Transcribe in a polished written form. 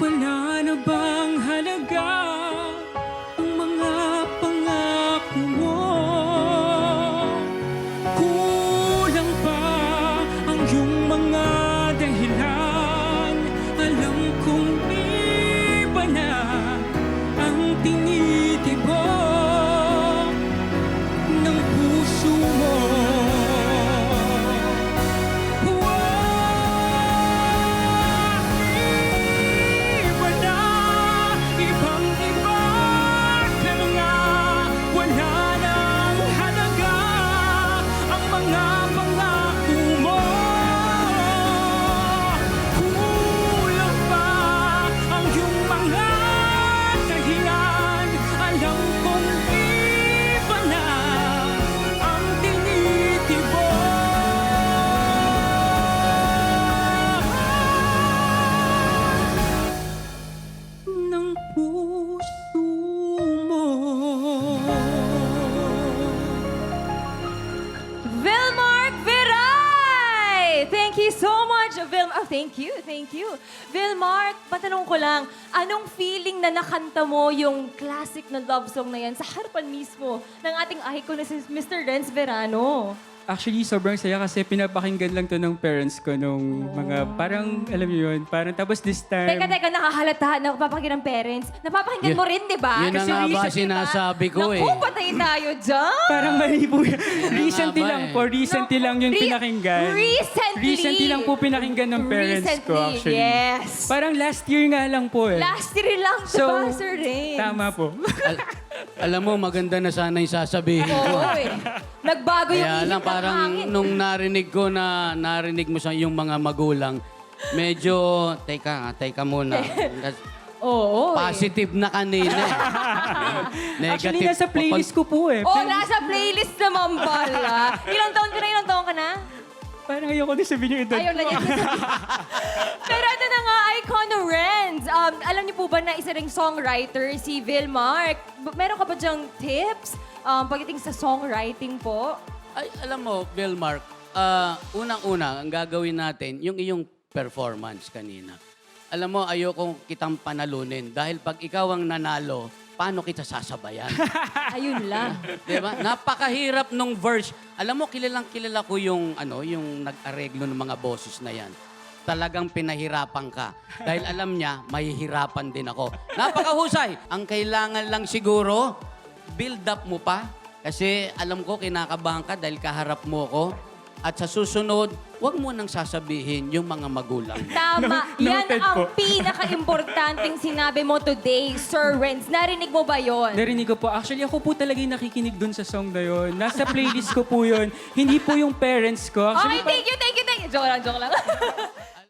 Wala na bang halaga ang mga pangako mo? Kulang pa ang iyong mga dahilan. Alam kong iba na ang tinitibok ng puso mo. Iba na, ibang-iba ka nga. Wala nang halaga ang mga pangako mo. Kulang pa ang iyong mga dahilan. Alam kong iba na ang tinitibok ng puso mo. Vilmark Veray! Thank you so much, thank you. Vilmark, patanong ko lang, anong feeling na nakanta mo yung classic na love song na yan sa harapan mismo ng ating icon na si Mr. Renz Verano? Actually, sobrang saya kasi pinapakinggan lang to ng parents ko nung mga parang, alam niyo yun, parang tapos this time... Teka, nakahalata, napapakinggan ng parents. Napapakinggan mo rin, di ba? Yun na Kasi nga ba recent, sinasabi ko eh. Naku, patay tayo dyan! Parang mali po yan. Recently nga ba lang eh. po, recently lang yung pinakinggan. Recently lang po pinakinggan ng parents ko actually. Yes. Parang last year nga lang po eh. Last year lang, So, diba, Sir Renz? Tama po. Alam mo, maganda na sana yung sasabihin ko. Oo eh. Nagbago yung Kaya ihip lang ng parang hangin. nung narinig mo sa yung mga magulang, medyo, teka muna. Oo eh. Positive na kanina eh. Actually, nasa playlist ko po eh. Oh, nasa playlist naman pala. Ilang taon ka na? Parang ayoko din sabihin yung edad Ayaw ko. na niya. Pero ito na nga, Icon Renz. Alam niyo po ba na isa ring songwriter si Vilmark? Meron ka ba dyang tips pagdating sa songwriting po? Ay, alam mo, Vilmark, unang-una, ang gagawin natin, yung iyong performance kanina. Alam mo, ayokong kitang panalunin dahil pag ikaw ang nanalo, paano kita sasabayan? Ayun lang. Diba? Napakahirap nung verse. Alam mo, kilala ko yung, yung nag-areglo ng mga boses na yan. Talagang pinahirapan ka. Dahil alam niya, mahihirapan din ako. Napakahusay. Ang kailangan lang siguro, build up mo pa. Kasi alam ko, kinakabahan ka dahil kaharap mo ko. At sa susunod, huwag mo nang sasabihin yung mga magulang. Tama. Yan Noted ang po. pinaka-importanting sinabi mo today, Sir Renz. Narinig mo ba yon? Narinig ko po. Actually, ako po talaga yung nakikinig dun sa song na yun. Nasa playlist ko po yun. Hindi po yung parents ko. Okay, Actually, thank you. Joke lang.